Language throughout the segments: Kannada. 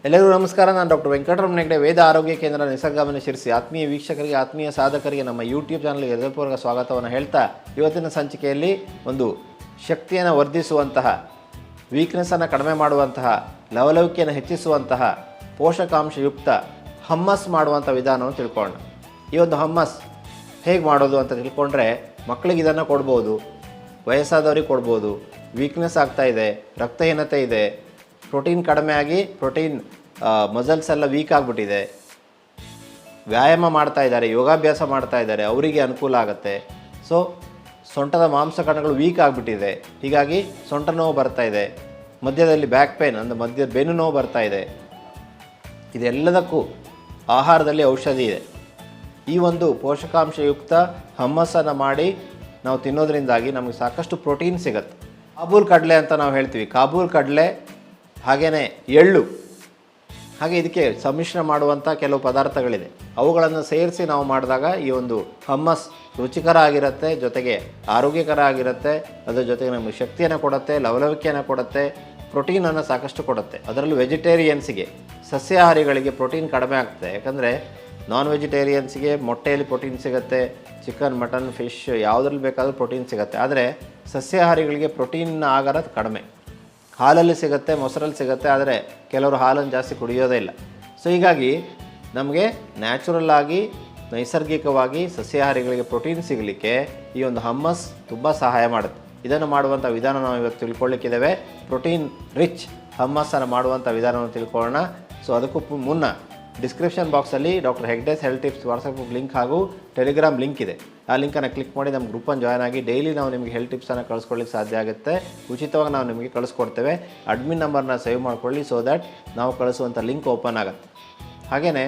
ಎಲ್ಲರಿಗೂ ನಮಸ್ಕಾರ. ನಾನು ಡಾಕ್ಟರ್ ವೆಂಕಟರಮಣ ಹೆಗ್ಡೆ, ವೇದ ಆರೋಗ್ಯ ಕೇಂದ್ರ, ನಿಸರ್ಗ ಮನೆ, ಶಿರ್ಸಿ. ಆತ್ಮೀಯ ವೀಕ್ಷಕರಿಗೆ, ಆತ್ಮೀಯ ಸಾಧಕರಿಗೆ ನಮ್ಮ ಯೂಟ್ಯೂಬ್ ಚಾನಲ್ಗೆ ಹೃದಯಪೂರ್ವಕ ಸ್ವಾಗತವನ್ನು ಹೇಳ್ತಾ, ಇವತ್ತಿನ ಸಂಚಿಕೆಯಲ್ಲಿ ಒಂದು ಶಕ್ತಿಯನ್ನು ವರ್ಧಿಸುವಂತಹ, ವೀಕ್ನೆಸ್ಸನ್ನು ಕಡಿಮೆ ಮಾಡುವಂತಹ, ಲವಲವಿಕೆಯನ್ನು ಹೆಚ್ಚಿಸುವಂತಹ, ಪೋಷಕಾಂಶಯುಕ್ತ ಹಮ್ಮಸ್ ಮಾಡುವಂಥ ವಿಧಾನವನ್ನು ತಿಳ್ಕೊಳ್ಳೋಣ. ಈ ಒಂದು ಹಮ್ಮಸ್ ಹೇಗೆ ಮಾಡೋದು ಅಂತ ತಿಳ್ಕೊಂಡ್ರೆ, ಮಕ್ಕಳಿಗೆ ಇದನ್ನು ಕೊಡ್ಬೋದು, ವಯಸ್ಸಾದವ್ರಿಗೆ ಕೊಡ್ಬೋದು. ವೀಕ್ನೆಸ್ ಆಗ್ತಾಯಿದೆ, ರಕ್ತಹೀನತೆ ಇದೆ, ಪ್ರೋಟೀನ್ ಕಡಿಮೆ ಆಗಿ ಮಸಲ್ಸ್ ಎಲ್ಲ ವೀಕ್ ಆಗಿಬಿಟ್ಟಿದೆ, ವ್ಯಾಯಾಮ ಮಾಡ್ತಾ ಇದ್ದಾರೆ, ಯೋಗಾಭ್ಯಾಸ ಮಾಡ್ತಾ ಇದ್ದಾರೆ, ಅವರಿಗೆ ಅನುಕೂಲ ಆಗುತ್ತೆ. ಸೊ ಸೊಂಟದ ಮಾಂಸಕಣಗಳು ವೀಕ್ ಆಗಿಬಿಟ್ಟಿದೆ, ಹೀಗಾಗಿ ಸೊಂಟ ನೋವು ಬರ್ತಾ ಇದೆ, ಮಧ್ಯದಲ್ಲಿ ಬ್ಯಾಕ್ ಪೇನ್ ಅಂದರೆ ಮಧ್ಯದ ಬೆನ್ನು ನೋವು ಬರ್ತಾ ಇದೆ. ಇದೆಲ್ಲದಕ್ಕೂ ಆಹಾರದಲ್ಲಿ ಔಷಧಿ ಇದೆ. ಈ ಒಂದು ಪೋಷಕಾಂಶಯುಕ್ತ ಹಮ್ಮಸ್ಸನ್ನು ಮಾಡಿ ನಾವು ತಿನ್ನೋದ್ರಿಂದಾಗಿ ನಮಗೆ ಸಾಕಷ್ಟು ಪ್ರೋಟೀನ್ ಸಿಗುತ್ತೆ. ಕಾಬೂಲ್ ಕಡಲೆ ಅಂತ ನಾವು ಹೇಳ್ತೀವಿ, ಕಾಬೂಲ್ ಕಡಲೆ, ಹಾಗೆಯೇ ಎಳ್ಳು, ಹಾಗೆ ಇದಕ್ಕೆ ಸಮ್ಮಿಶ್ರ ಮಾಡುವಂಥ ಕೆಲವು ಪದಾರ್ಥಗಳಿದೆ. ಅವುಗಳನ್ನು ಸೇರಿಸಿ ನಾವು ಮಾಡಿದಾಗ ಈ ಒಂದು ಹಮ್ಮಸ್ ರುಚಿಕರ ಆಗಿರುತ್ತೆ, ಜೊತೆಗೆ ಆರೋಗ್ಯಕರ ಆಗಿರುತ್ತೆ. ಅದರ ಜೊತೆಗೆ ನಮಗೆ ಶಕ್ತಿಯನ್ನು ಕೊಡುತ್ತೆ, ಲವಲವಿಕೆಯನ್ನು ಕೊಡುತ್ತೆ, ಪ್ರೋಟೀನನ್ನು ಸಾಕಷ್ಟು ಕೊಡುತ್ತೆ. ಅದರಲ್ಲೂ ವೆಜಿಟೇರಿಯನ್ಸಿಗೆ, ಸಸ್ಯಾಹಾರಿಗಳಿಗೆ ಪ್ರೋಟೀನ್ ಕಡಿಮೆ ಆಗ್ತದೆ. ಯಾಕಂದರೆ ನಾನ್ ವೆಜಿಟೇರಿಯನ್ಸ್ಗೆ ಮೊಟ್ಟೆಯಲ್ಲಿ ಪ್ರೋಟೀನ್ ಸಿಗುತ್ತೆ, ಚಿಕನ್, ಮಟನ್, ಫಿಶ್ ಯಾವುದ್ರಲ್ಲಿ ಬೇಕಾದರೂ ಪ್ರೋಟೀನ್ ಸಿಗುತ್ತೆ. ಆದರೆ ಸಸ್ಯಾಹಾರಿಗಳಿಗೆ ಪ್ರೋಟೀನ್ ಆಗಾರ ಕಡಿಮೆ. ಹಾಲಲ್ಲಿ ಸಿಗುತ್ತೆ, ಮೊಸರಲ್ಲಿ ಸಿಗುತ್ತೆ, ಆದರೆ ಕೆಲವರು ಹಾಲನ್ನು ಜಾಸ್ತಿ ಕುಡಿಯೋದೇ ಇಲ್ಲ. ಸೊ ಹೀಗಾಗಿ ನಮಗೆ ನ್ಯಾಚುರಲ್ ಆಗಿ, ನೈಸರ್ಗಿಕವಾಗಿ ಸಸ್ಯಾಹಾರಿಗಳಿಗೆ ಪ್ರೋಟೀನ್ ಸಿಗಲಿಕ್ಕೆ ಈ ಒಂದು ಹಮ್ಮಸ್ ತುಂಬ ಸಹಾಯ ಮಾಡುತ್ತೆ. ಇದನ್ನು ಮಾಡುವಂಥ ವಿಧಾನ ನಾವು ಇವತ್ತು ತಿಳ್ಕೊಳ್ಳಿಕ್ಕಿದ್ದೇವೆ. ಪ್ರೋಟೀನ್ ರಿಚ್ ಹಮ್ಮಸ್ಸನ್ನು ಮಾಡುವಂಥ ವಿಧಾನವನ್ನು ತಿಳ್ಕೊಳ್ಳೋಣ. ಸೊ ಅದಕ್ಕೂ ಮುನ್ನ ಡಿಸ್ಕ್ರಿಪ್ಷನ್ ಬಾಕ್ಸಲ್ಲಿ doctor Hegde's health tips WhatsApp link ಹಾಗೂ ಟೆಲಿಗ್ರಾಮ್ ಲಿಂಕ್ ಇದೆ. ಆ ಲಿಂಕನ್ನು ಕ್ಲಿಕ್ ಮಾಡಿ ನಮ್ಮ ಗ್ರೂಪನ್ನು ಜಾಯ್ನ್ ಆಗಿ ಡೈಲಿ ನಾವು ನಿಮಗೆ ಹೆಲ್ತ್ ಟಿಪ್ಸನ್ನು ಕಳಿಸ್ಕೊಳ್ಳಿಕ್ಕೆ ಸಾಧ್ಯ ಆಗುತ್ತೆ. ಉಚಿತವಾಗಿ ನಾವು ನಿಮಗೆ ಕಳಿಸ್ಕೊಡ್ತೇವೆ. ಅಡ್ಮಿನ್ ನಂಬರ್ನ ಸೇವ್ ಮಾಡ್ಕೊಳ್ಳಿ, ಸೊ ದ್ಯಾಟ್ ನಾವು ಕಳಿಸುವಂಥ ಲಿಂಕ್ ಓಪನ್ ಆಗುತ್ತೆ. ಹಾಗೆಯೇ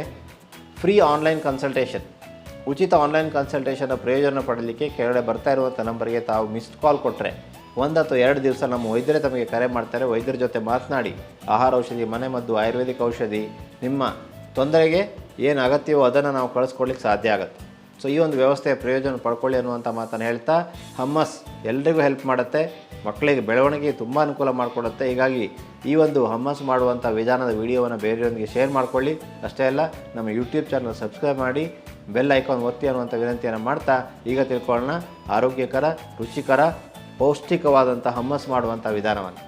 ಫ್ರೀ ಆನ್ಲೈನ್ ಕನ್ಸಲ್ಟೇಷನ್, ಉಚಿತ ಆನ್ಲೈನ್ ಕನ್ಸಲ್ಟೇಷನ್ನ ಪ್ರಯೋಜನ ಪಡಲಿಕ್ಕೆ ಕೆಳಗಡೆ ಬರ್ತಾ ಇರುವಂಥ ನಂಬರ್ಗೆ ತಾವು ಮಿಸ್ಡ್ ಕಾಲ್ ಕೊಟ್ಟರೆ 1 ಅಥವಾ 2 ದಿವಸ ನಮ್ಮ ವೈದ್ಯರೇ ತಮಗೆ ಕರೆ ಮಾಡ್ತಾರೆ. ವೈದ್ಯರ ಜೊತೆ ಮಾತನಾಡಿ ಆಹಾರ ಔಷಧಿ, ಮನೆಮದ್ದು, ಆಯುರ್ವೇದಿಕ್ ಔಷಧಿ, ನಿಮ್ಮ ತೊಂದರೆಗೆ ಏನು ಅಗತ್ಯವೋ ಅದನ್ನು ನಾವು ಕಳಿಸ್ಕೊಡ್ಲಿಕ್ಕೆ ಸಾಧ್ಯ ಆಗುತ್ತೆ. ಸೊ ಈ ಒಂದು ವ್ಯವಸ್ಥೆಯ ಪ್ರಯೋಜನ ಪಡ್ಕೊಳ್ಳಿ ಅನ್ನುವಂಥ ಮಾತನ್ನು ಹೇಳ್ತಾ, ಹಮ್ಮಸ್ ಎಲ್ರಿಗೂ ಹೆಲ್ಪ್ ಮಾಡುತ್ತೆ, ಮಕ್ಕಳಿಗೆ ಬೆಳವಣಿಗೆ ತುಂಬ ಅನುಕೂಲ ಮಾಡಿಕೊಡುತ್ತೆ. ಹೀಗಾಗಿ ಈ ಒಂದು ಹಮ್ಮಸ್ ಮಾಡುವಂಥ ವಿಧಾನದ ವಿಡಿಯೋವನ್ನು ಬೇರೆಯವರಿಗೆ ಶೇರ್ ಮಾಡಿಕೊಳ್ಳಿ. ಅಷ್ಟೇ ಅಲ್ಲ, ನಮ್ಮ ಯೂಟ್ಯೂಬ್ ಚಾನಲ್ ಸಬ್ಸ್ಕ್ರೈಬ್ ಮಾಡಿ, ಬೆಲ್ ಐಕಾನ್ ಒತ್ತಿ ಅನ್ನುವಂಥ ವಿನಂತಿಯನ್ನು ಮಾಡ್ತಾ, ಈಗ ತಿಳ್ಕೊಳ್ಳೋಣ ಆರೋಗ್ಯಕರ, ರುಚಿಕರ, ಪೌಷ್ಟಿಕವಾದಂಥ ಹಮ್ಮಸ್ ಮಾಡುವಂಥ ವಿಧಾನವನ್ನು.